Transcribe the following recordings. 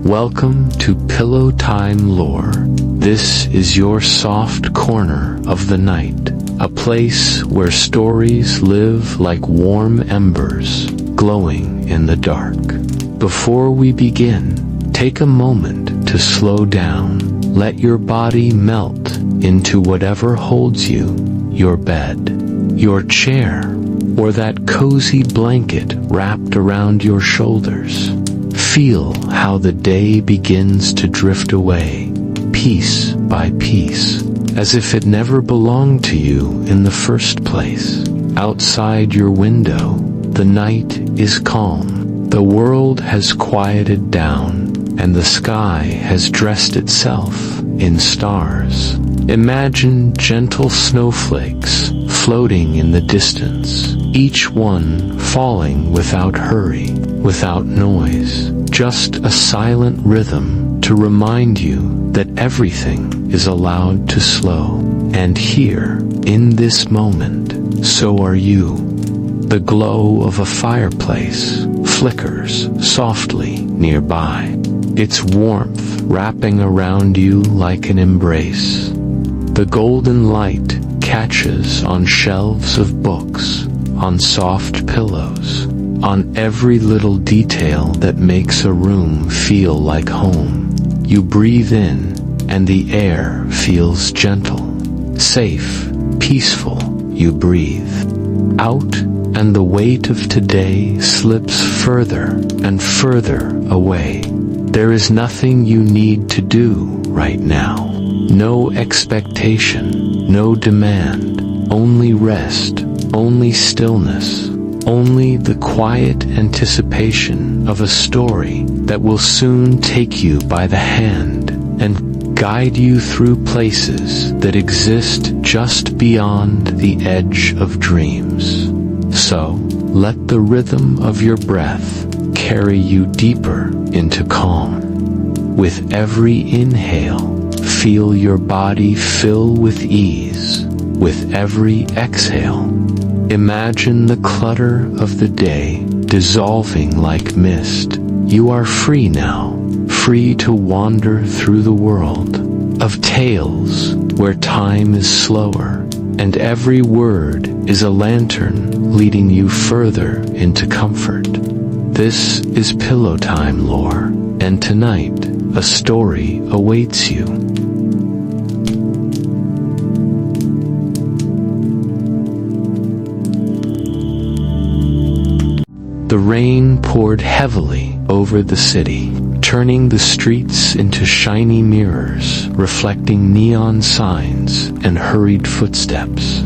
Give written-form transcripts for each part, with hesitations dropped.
Welcome to Pillow Time Lore. This is your soft corner of the night, a place where stories live like warm embers, glowing in the dark. Before we begin, take a moment to slow down. Let your body melt into whatever holds you, your bed, your chair, or that cozy blanket wrapped around your shoulders. Feel how the day begins to drift away, piece by piece, as if it never belonged to you in the first place. Outside your window, the night is calm. The world has quieted down, and the sky has dressed itself in stars. Imagine gentle snowflakes floating in the distance, each one falling without hurry, without noise, just a silent rhythm to remind you that everything is allowed to slow. And here, in this moment, so are you. The glow of a fireplace flickers softly nearby, its warmth wrapping around you like an embrace. The golden light catches on shelves of books, on soft pillows, on every little detail that makes a room feel like home. You breathe in, and the air feels gentle, safe, peaceful. You breathe out, and the weight of today slips further and further away. There is nothing you need to do right now. No expectation, no demand, only rest, only stillness, only the quiet anticipation of a story that will soon take you by the hand and guide you through places that exist just beyond the edge of dreams. So, let the rhythm of your breath carry you deeper into calm. With every inhale, feel your body fill with ease. With every exhale, imagine the clutter of the day dissolving like mist. You are free now, free to wander through the world of tales where time is slower, and every word is a lantern leading you further into comfort. This is Pillow Time Lore, and tonight, a story awaits you. The rain poured heavily over the city, turning the streets into shiny mirrors, reflecting neon signs and hurried footsteps.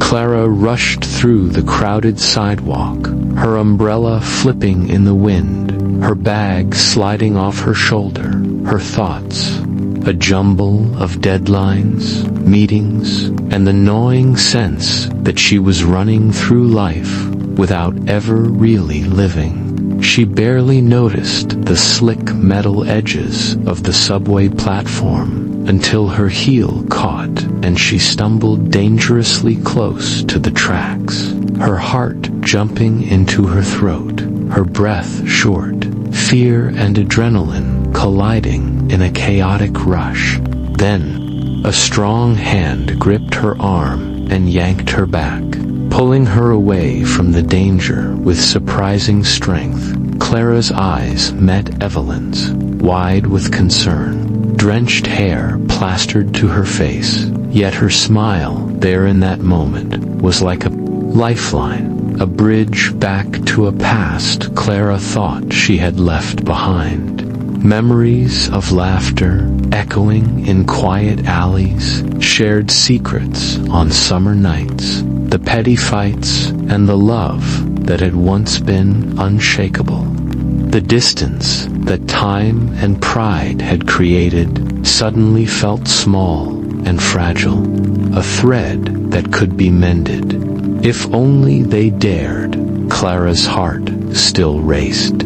Clara rushed through the crowded sidewalk, her umbrella flipping in the wind, her bag sliding off her shoulder, her thoughts a jumble of deadlines, meetings, and the gnawing sense that she was running through life without ever really living. She barely noticed the slick metal edges of the subway platform until her heel caught and she stumbled dangerously close to the tracks, her heart jumping into her throat, her breath short, fear and adrenaline colliding in a chaotic rush. Then, a strong hand gripped her arm and yanked her back, pulling her away from the danger with surprising strength. Clara's eyes met Evelyn's, wide with concern, drenched hair plastered to her face, yet her smile there in that moment was like a lifeline, a bridge back to a past Clara thought she had left behind. Memories of laughter echoing in quiet alleys, shared secrets on summer nights, the petty fights and the love that had once been unshakable. The distance that time and pride had created suddenly felt small and fragile, a thread that could be mended. If only they dared, Clara's heart still raced.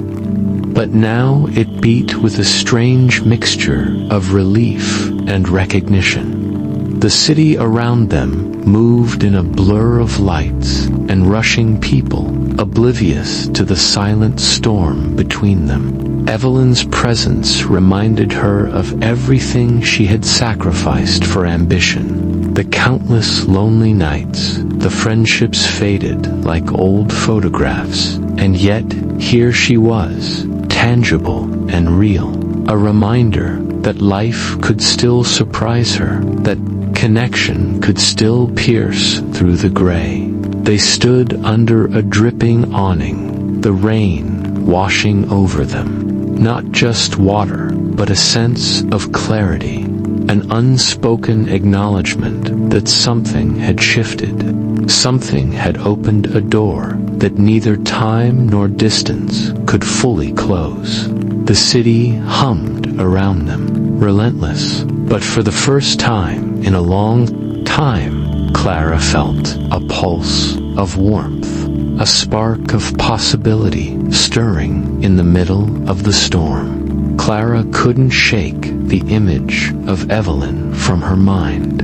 But now it beat with a strange mixture of relief and recognition. The city around them moved in a blur of lights and rushing people, oblivious to the silent storm between them. Evelyn's presence reminded her of everything she had sacrificed for ambition. The countless lonely nights, the friendships faded like old photographs, and yet here she was, tangible and real. A reminder that life could still surprise her, that connection could still pierce through the gray. They stood under a dripping awning, the rain washing over them. Not just water, but a sense of clarity, an unspoken acknowledgement that something had shifted. Something had opened a door that neither time nor distance could fully close. The city hummed around them, relentless, but for the first time in a long time, Clara felt a pulse of warmth, a spark of possibility stirring in the middle of the storm. Clara couldn't shake the image of Evelyn from her mind.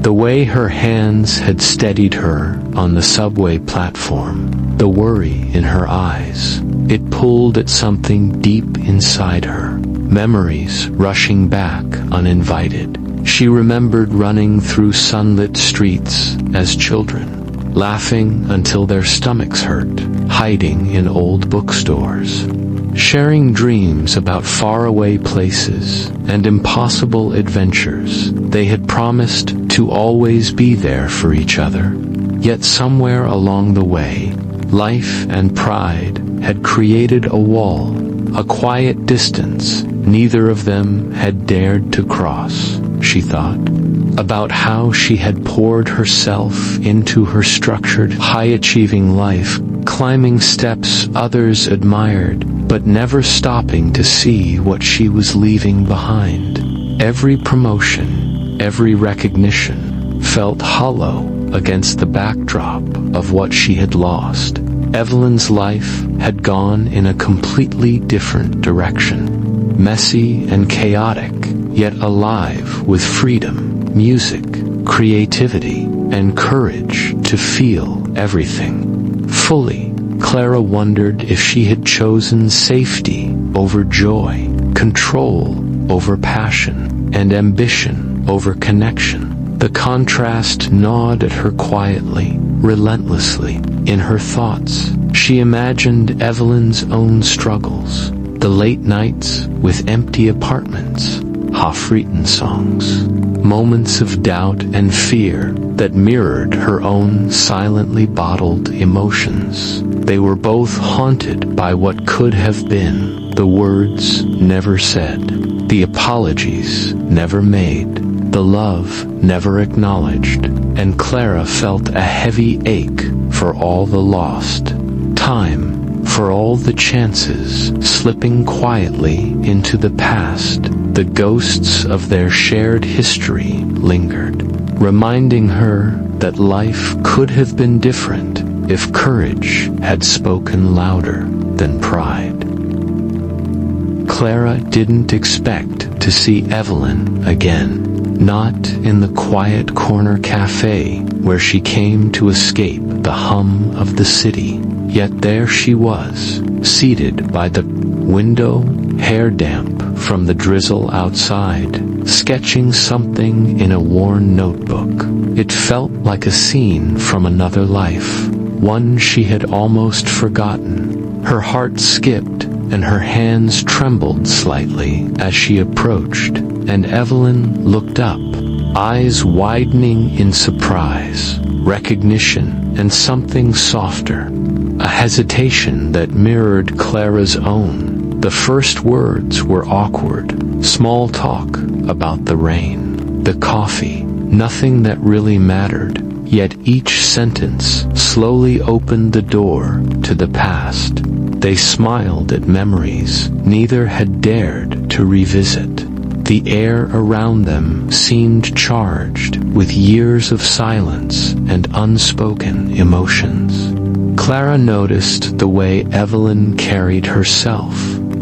The way her hands had steadied her on the subway platform, the worry in her eyes, it pulled at something deep inside her, memories rushing back uninvited. She remembered running through sunlit streets as children, laughing until their stomachs hurt, hiding in old bookstores, sharing dreams about faraway places and impossible adventures. They had promised to always be there for each other. Yet somewhere along the way, life and pride had created a wall, a quiet distance neither of them had dared to cross. She thought about how she had poured herself into her structured, high-achieving life, climbing steps others admired, but never stopping to see what she was leaving behind. Every promotion, every recognition, felt hollow against the backdrop of what she had lost. Evelyn's life had gone in a completely different direction, messy and chaotic, yet alive with freedom, music, creativity, and courage to feel everything fully. Clara wondered if she had chosen safety over joy, control over passion, and ambition over connection. The contrast gnawed at her quietly, relentlessly. In her thoughts, she imagined Evelyn's own struggles, the late nights with empty apartments, half-written songs, moments of doubt and fear that mirrored her own silently bottled emotions. They were both haunted by what could have been, the words never said, the apologies never made, the love never acknowledged, and Clara felt a heavy ache for all the lost time, for all the chances slipping quietly into the past. The ghosts of their shared history lingered, reminding her that life could have been different if courage had spoken louder than pride. Clara didn't expect to see Evelyn again. Not in the quiet corner cafe where she came to escape the hum of the city. Yet there she was, seated by the window, hair damp from the drizzle outside, sketching something in a worn notebook. It felt like a scene from another life, one she had almost forgotten. Her heart skipped and her hands trembled slightly as she approached, and Evelyn looked up, eyes widening in surprise, recognition, and something softer, a hesitation that mirrored Clara's own. The first words were awkward, small talk about the rain, the coffee, nothing that really mattered, yet each sentence slowly opened the door to the past. They smiled at memories neither had dared to revisit. The air around them seemed charged with years of silence and unspoken emotions. Clara noticed the way Evelyn carried herself,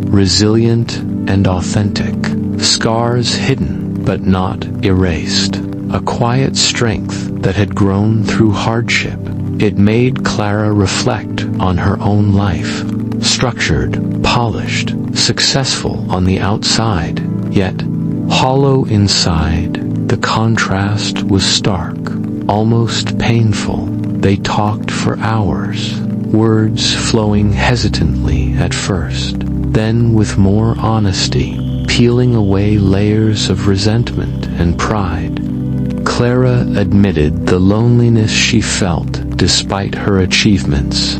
resilient and authentic, scars hidden but not erased, a quiet strength that had grown through hardship. It made Clara reflect on her own life. Structured, polished, successful on the outside, yet hollow inside. The contrast was stark, almost painful. They talked for hours, words flowing hesitantly at first, then with more honesty, peeling away layers of resentment and pride. Clara admitted the loneliness she felt despite her achievements.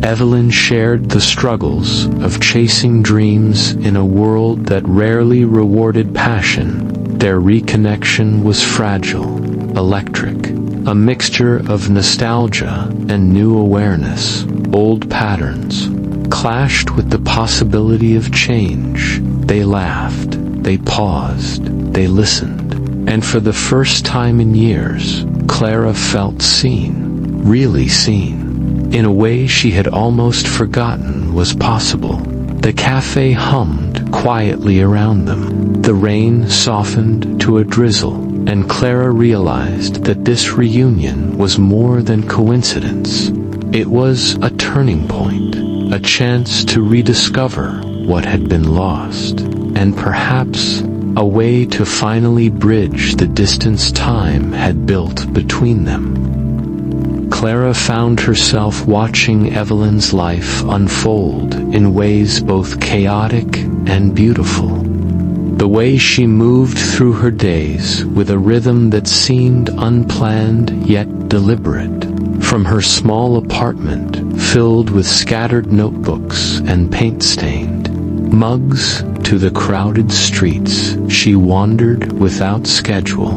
Evelyn shared the struggles of chasing dreams in a world that rarely rewarded passion. Their reconnection was fragile, electric, a mixture of nostalgia and new awareness. Old patterns clashed with the possibility of change. They laughed, they paused, they listened, and for the first time in years, Clara felt seen, really seen, in a way she had almost forgotten was possible. The cafe hummed quietly around them. The rain softened to a drizzle, and Clara realized that this reunion was more than coincidence. It was a turning point, a chance to rediscover what had been lost, and perhaps a way to finally bridge the distance time had built between them. Clara found herself watching Evelyn's life unfold in ways both chaotic and beautiful. The way she moved through her days with a rhythm that seemed unplanned yet deliberate. From her small apartment filled with scattered notebooks and paint-stained mugs to the crowded streets she wandered without schedule,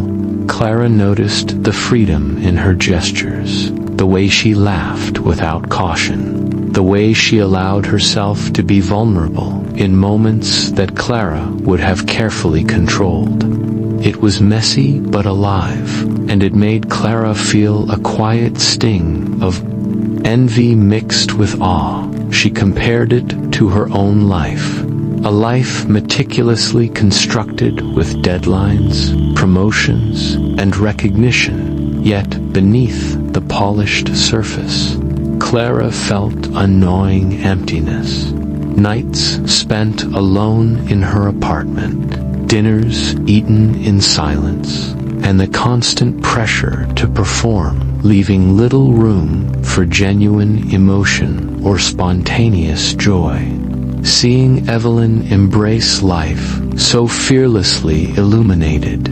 Clara noticed the freedom in her gestures, the way she laughed without caution, the way she allowed herself to be vulnerable in moments that Clara would have carefully controlled. It was messy but alive, and it made Clara feel a quiet sting of envy mixed with awe. She compared it to her own life, a life meticulously constructed with deadlines, promotions, and recognition, yet beneath the polished surface, Clara felt a gnawing emptiness. Nights spent alone in her apartment, dinners eaten in silence, and the constant pressure to perform, leaving little room for genuine emotion or spontaneous joy. Seeing Evelyn embrace life so fearlessly illuminated,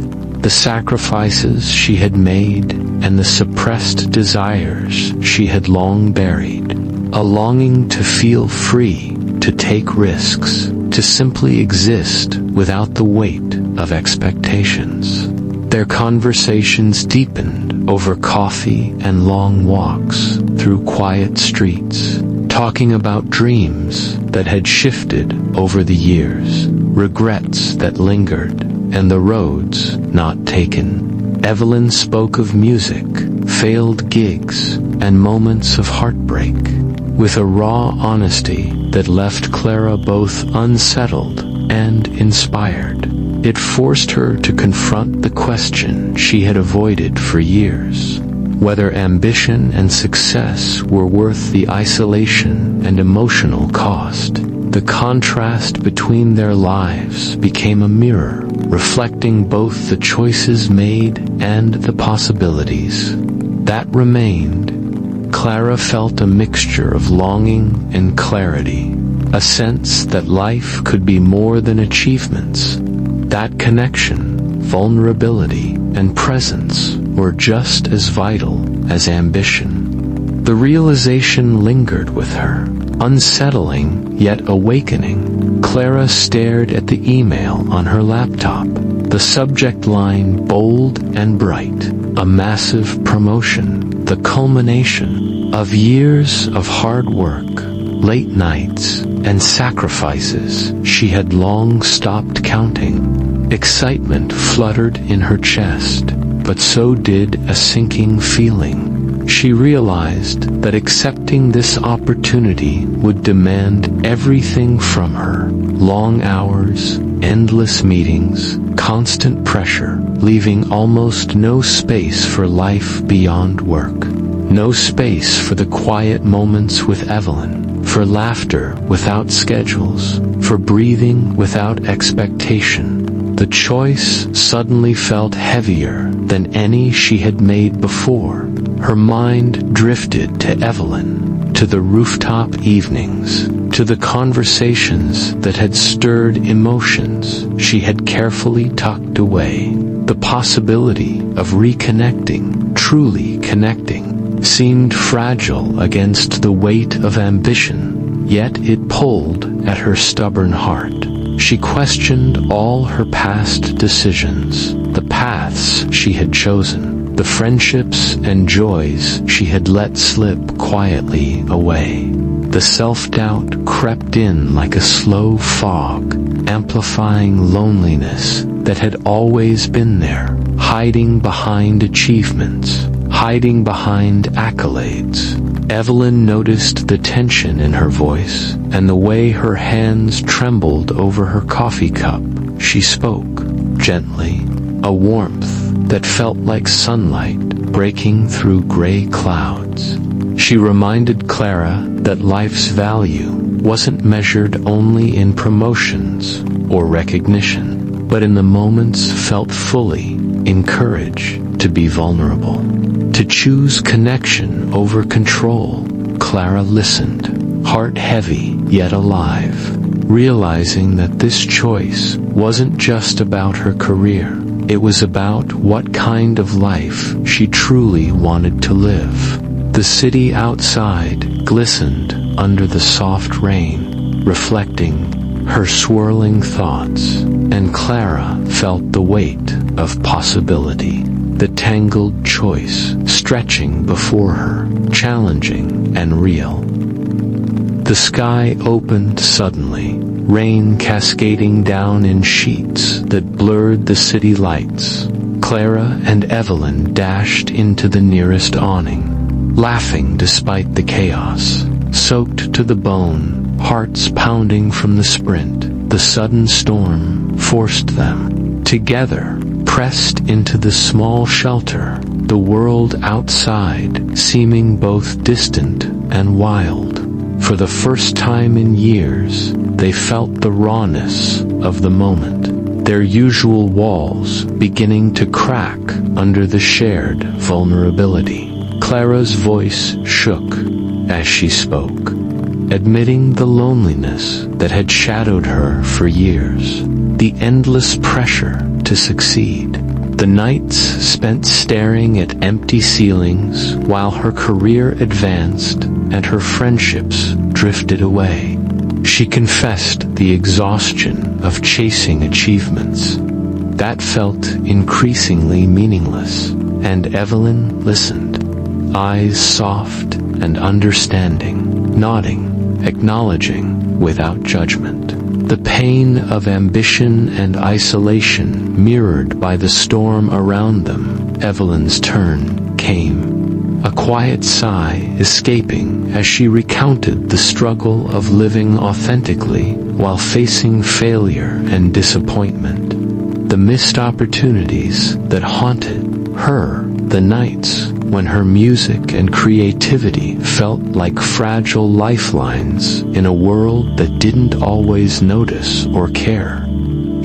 the sacrifices she had made and the suppressed desires she had long buried, a longing to feel free, to take risks, to simply exist without the weight of expectations. Their conversations deepened over coffee and long walks through quiet streets, talking about dreams that had shifted over the years, regrets that lingered, and the roads not taken. Evelyn spoke of music, failed gigs, and moments of heartbreak, with a raw honesty that left Clara both unsettled and inspired. It forced her to confront the question she had avoided for years: whether ambition and success were worth the isolation and emotional cost. The contrast between their lives became a mirror, reflecting both the choices made and the possibilities that remained. Clara felt a mixture of longing and clarity, a sense that life could be more than achievements, that connection, vulnerability, and presence were just as vital as ambition. The realization lingered with her, unsettling yet awakening. Clara stared at the email on her laptop, the subject line bold and bright: a massive promotion, the culmination of years of hard work, late nights, and sacrifices she had long stopped counting. Excitement fluttered in her chest, but so did a sinking feeling. She realized that accepting this opportunity would demand everything from her: long hours, endless meetings, constant pressure, leaving almost no space for life beyond work. No space for the quiet moments with Evelyn, for laughter without schedules, for breathing without expectation. The choice suddenly felt heavier than any she had made before. Her mind drifted to Evelyn, to the rooftop evenings, to the conversations that had stirred emotions she had carefully tucked away. The possibility of reconnecting, truly connecting, seemed fragile against the weight of ambition, yet it pulled at her stubborn heart. She questioned all her past decisions, the paths she had chosen, the friendships and joys she had let slip quietly away. The self-doubt crept in like a slow fog, amplifying loneliness that had always been there, hiding behind achievements, hiding behind accolades. Evelyn noticed the tension in her voice and the way her hands trembled over her coffee cup. She spoke, gently, a warmth that felt like sunlight breaking through gray clouds. She reminded Clara that life's value wasn't measured only in promotions or recognition, but in the moments felt fully, in courage to be vulnerable, to choose connection over control. Clara listened, heart heavy yet alive, realizing that this choice wasn't just about her career. It was about what kind of life she truly wanted to live. The city outside glistened under the soft rain, reflecting her swirling thoughts, and Clara felt the weight of possibility, the tangled choice stretching before her, challenging and real. The sky opened suddenly, rain cascading down in sheets that blurred the city lights. Clara and Evelyn dashed into the nearest awning, laughing despite the chaos. Soaked to the bone, hearts pounding from the sprint, the sudden storm forced them. Together, pressed into the small shelter, the world outside seeming both distant and wild. For the first time in years, they felt the rawness of the moment, their usual walls beginning to crack under the shared vulnerability. Clara's voice shook as she spoke, admitting the loneliness that had shadowed her for years, the endless pressure to succeed. The nights spent staring at empty ceilings while her career advanced and her friendships drifted away. She confessed the exhaustion of chasing achievements that felt increasingly meaningless, and Evelyn listened, eyes soft and understanding, nodding, acknowledging without judgment. The pain of ambition and isolation mirrored by the storm around them. Evelyn's turn came, a quiet sigh escaping as she recounted the struggle of living authentically while facing failure and disappointment. The missed opportunities that haunted her, the nights when her music and creativity felt like fragile lifelines in a world that didn't always notice or care.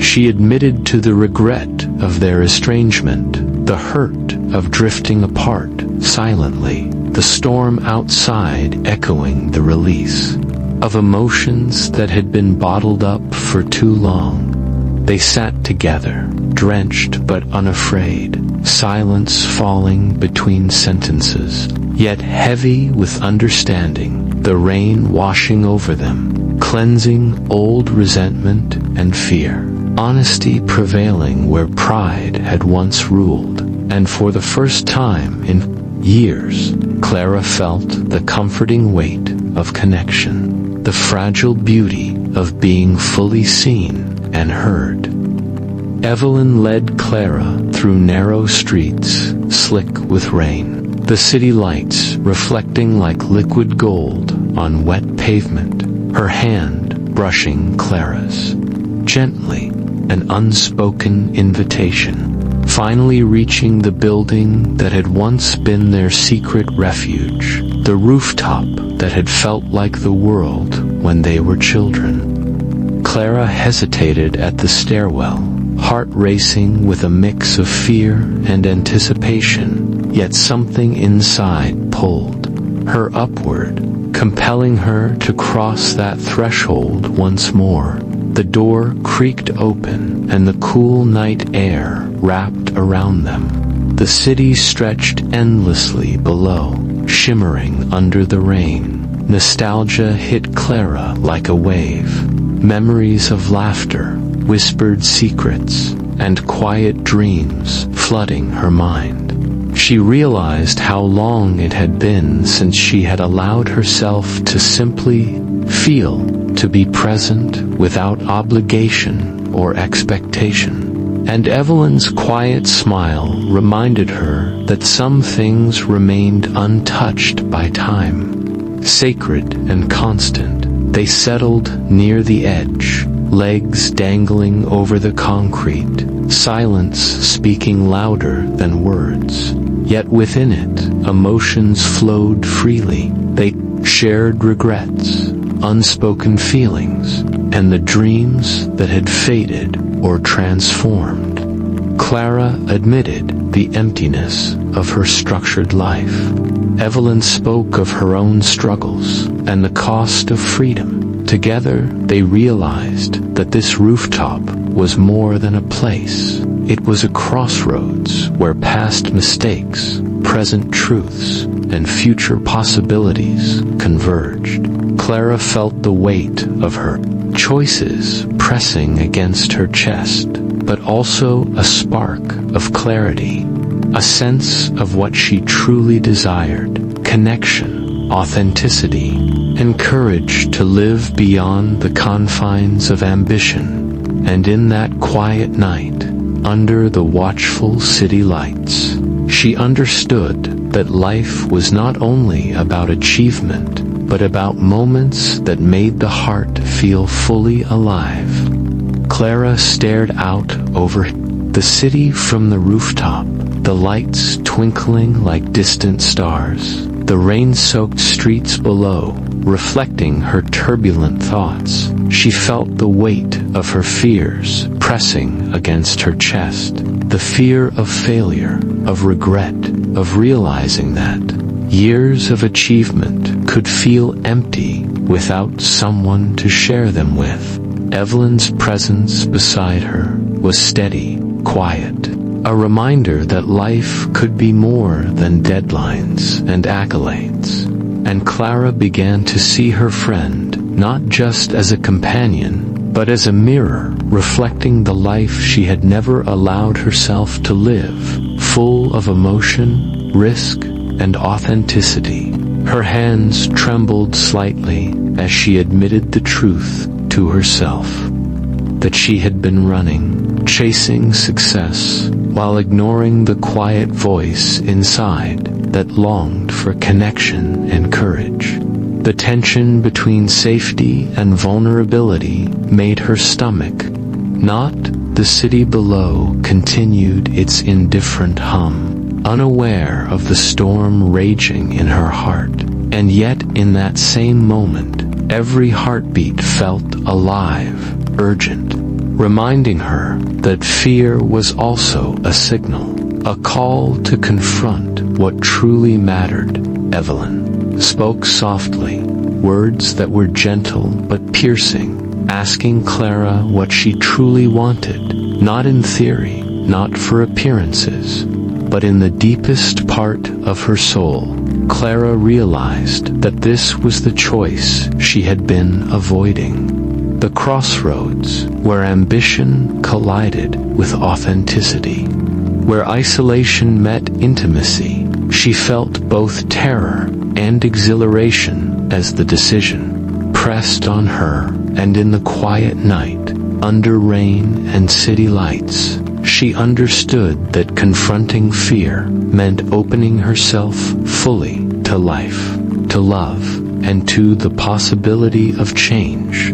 She admitted to the regret of their estrangement, the hurt of drifting apart silently, the storm outside echoing the release of emotions that had been bottled up for too long. They sat together, drenched but unafraid, silence falling between sentences, yet heavy with understanding, the rain washing over them, cleansing old resentment and fear, honesty prevailing where pride had once ruled, and for the first time in years, Clara felt the comforting weight of connection, the fragile beauty of being fully seen and heard. Evelyn led Clara through narrow streets, slick with rain, the city lights reflecting like liquid gold on wet pavement, her hand brushing Clara's, gently, an unspoken invitation. Finally reaching the building that had once been their secret refuge, the rooftop that had felt like the world when they were children. Clara hesitated at the stairwell, heart racing with a mix of fear and anticipation, yet something inside pulled her upward, compelling her to cross that threshold once more. The door creaked open, and the cool night air wrapped around them. The city stretched endlessly below, shimmering under the rain. Nostalgia hit Clara like a wave. Memories of laughter, whispered secrets, and quiet dreams flooding her mind. She realized how long it had been since she had allowed herself to simply feel, to be present without obligation or expectation. And Evelyn's quiet smile reminded her that some things remained untouched by time. Sacred and constant, they settled near the edge, legs dangling over the concrete, silence speaking louder than words. Yet within it, emotions flowed freely. They shared regrets, unspoken feelings, and the dreams that had faded or transformed. Clara admitted the emptiness of her structured life. Evelyn spoke of her own struggles and the cost of freedom. Together, they realized that this rooftop was more than a place. It was a crossroads where past mistakes, present truths, and future possibilities converged. Clara felt the weight of her choices pressing against her chest, but also a spark of clarity, a sense of what she truly desired: connection, authenticity, and courage to live beyond the confines of ambition. And in that quiet night, under the watchful city lights, she understood that life was not only about achievement, but about moments that made the heart feel fully alive. Clara stared out over the city from the rooftop, the lights twinkling like distant stars, the rain-soaked streets below, reflecting her turbulent thoughts. She felt the weight of her fears pressing against her chest, the fear of failure, of regret, of realizing that years of achievement could feel empty without someone to share them with. Evelyn's presence beside her was steady, quiet, a reminder that life could be more than deadlines and accolades. And Clara began to see her friend not just as a companion, but as a mirror reflecting the life she had never allowed herself to live, full of emotion, risk, and authenticity. Her hands trembled slightly as she admitted the truth to herself, that she had been running, chasing success, while ignoring the quiet voice inside that longed for connection and courage. The tension between safety and vulnerability made her stomach knot. The city below continued its indifferent hum, unaware of the storm raging in her heart. And yet in that same moment, every heartbeat felt alive, urgent, reminding her that fear was also a signal, a call to confront what truly mattered. Evelyn spoke softly, words that were gentle but piercing, asking Clara what she truly wanted, not in theory, not for appearances, but in the deepest part of her soul. Clara realized that this was the choice she had been avoiding, the crossroads where ambition collided with authenticity, where isolation met intimacy. She felt both terror and exhilaration as the decision pressed on her, and in the quiet night, under rain and city lights, she understood that confronting fear meant opening herself fully to life, to love, and to the possibility of change.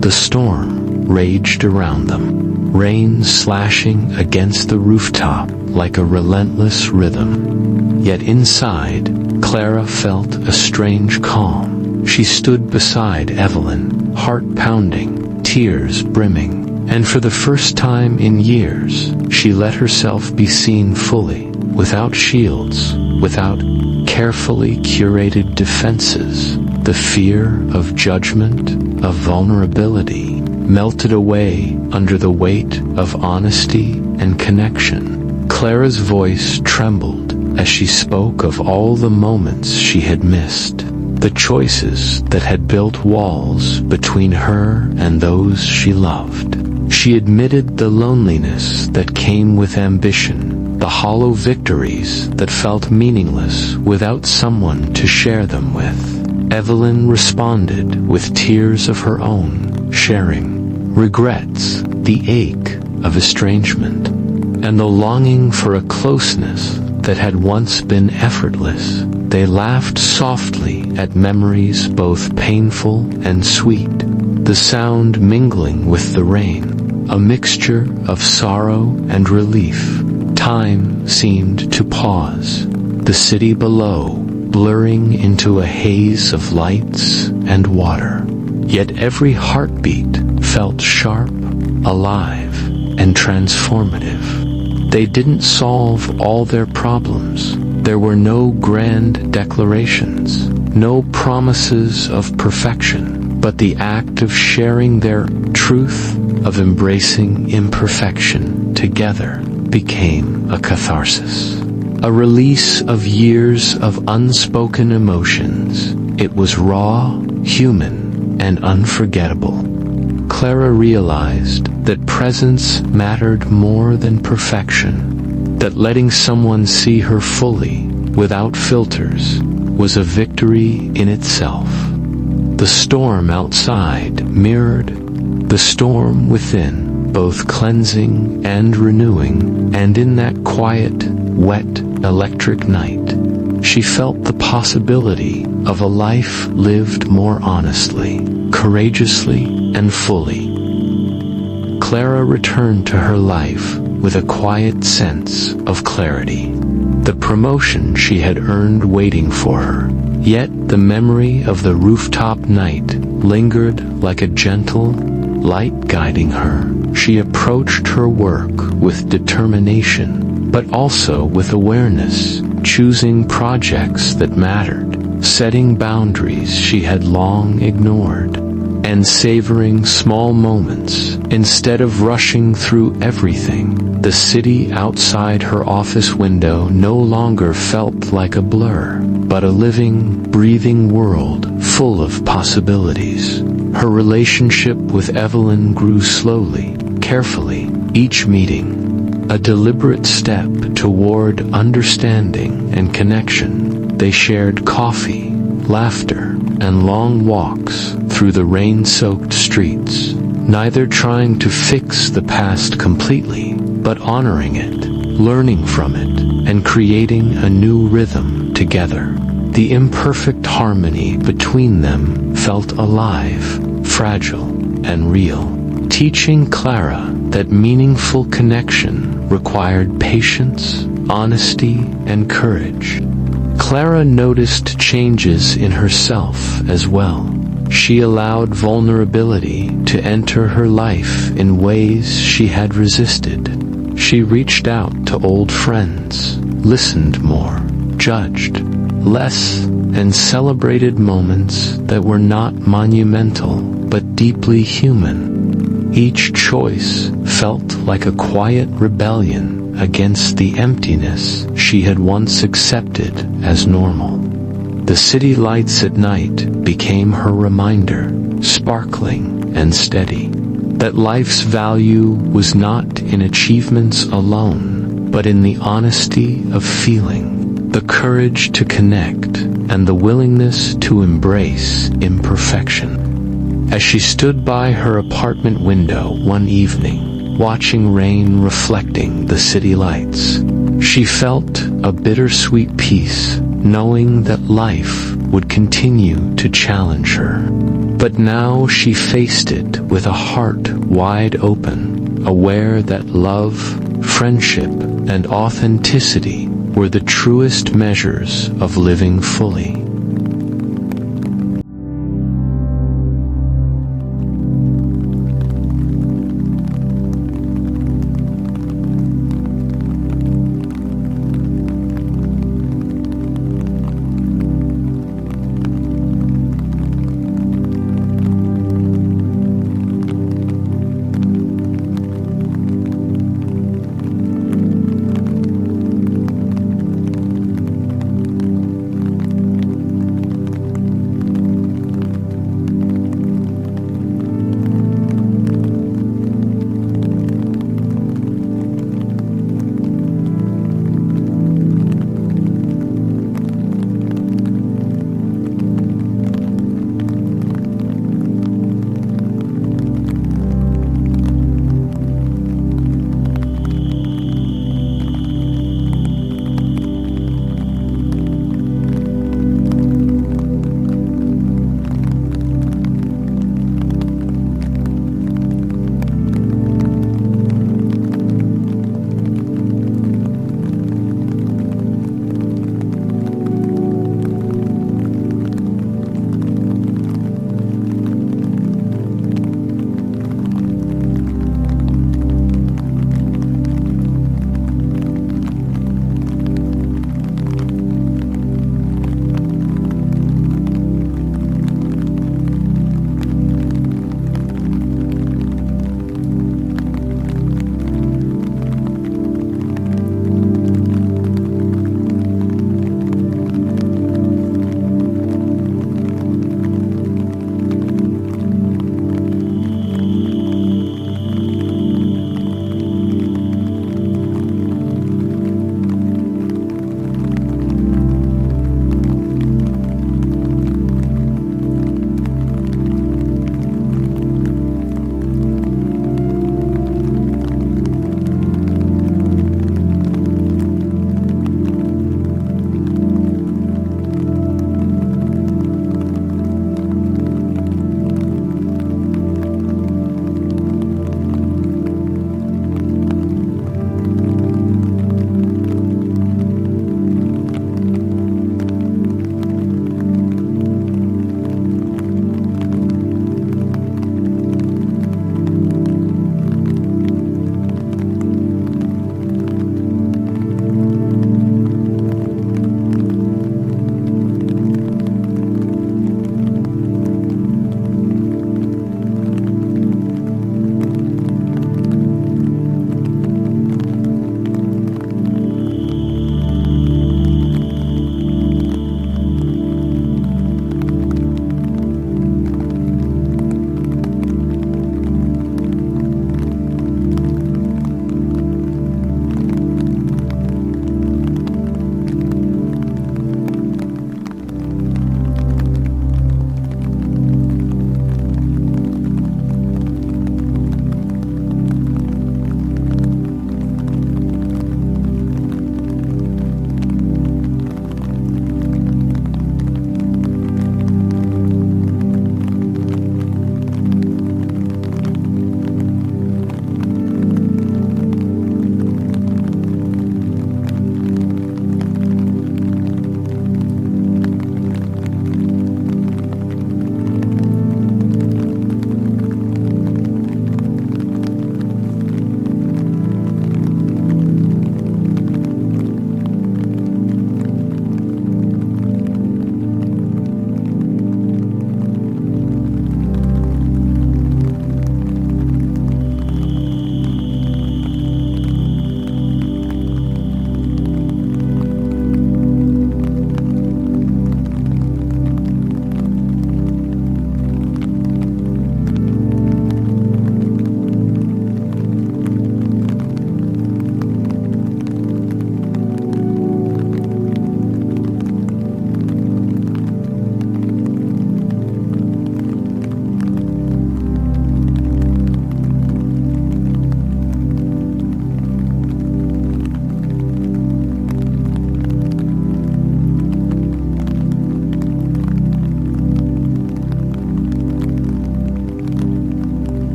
The storm raged around them, rain slashing against the rooftop like a relentless rhythm. Yet inside, Clara felt a strange calm. She stood beside Evelyn, heart pounding, tears brimming, and for the first time in years, she let herself be seen fully, without shields, without carefully curated defenses. The fear of judgment, of vulnerability, melted away under the weight of honesty and connection. Clara's voice trembled as she spoke of all the moments she had missed, the choices that had built walls between her and those she loved. She admitted the loneliness that came with ambition, the hollow victories that felt meaningless without someone to share them with. Evelyn responded with tears of her own, sharing regrets, the ache of estrangement, and the longing for a closeness that had once been effortless. They laughed softly at memories both painful and sweet, the sound mingling with the rain, a mixture of sorrow and relief. Time seemed to pause, the city below blurring into a haze of lights and water. Yet every heartbeat felt sharp, alive, and transformative. They didn't solve all their problems. There were no grand declarations, no promises of perfection, but the act of sharing their truth, of embracing imperfection together, became a catharsis. A release of years of unspoken emotions. It was raw, human, and unforgettable. Clara realized that presence mattered more than perfection, that letting someone see her fully, without filters, was a victory in itself. The storm outside mirrored the storm within, both cleansing and renewing, and in that quiet, wet, electric night, she felt the possibility of a life lived more honestly, courageously, and fully. Clara returned to her life with a quiet sense of clarity, the promotion she had earned waiting for her. Yet the memory of the rooftop night lingered like a gentle light guiding her. She approached her work with determination, but also with awareness, choosing projects that mattered, setting boundaries she had long ignored, and savoring small moments instead of rushing through everything. The city outside her office window no longer felt like a blur, but a living, breathing world full of possibilities. Her relationship with Evelyn grew slowly, carefully, each meeting a deliberate step toward understanding and connection. They shared coffee, laughter, and long walks through the rain-soaked streets, neither trying to fix the past completely, but honoring it, learning from it, and creating a new rhythm together. The imperfect harmony between them felt alive, fragile, and real, teaching Clara that meaningful connection required patience, honesty, and courage. Clara noticed changes in herself as well. She allowed vulnerability to enter her life in ways she had resisted. She reached out to old friends, listened more, judged less, and celebrated moments that were not monumental but deeply human. Each choice felt like a quiet rebellion against the emptiness she had once accepted as normal. The city lights at night became her reminder, sparkling and steady, that life's value was not in achievements alone, but in the honesty of feeling, the courage to connect, and the willingness to embrace imperfection. As she stood by her apartment window one evening, watching rain reflecting the city lights, she felt a bittersweet peace, knowing that life would continue to challenge her. But now she faced it with a heart wide open, aware that love, friendship, and authenticity were the truest measures of living fully.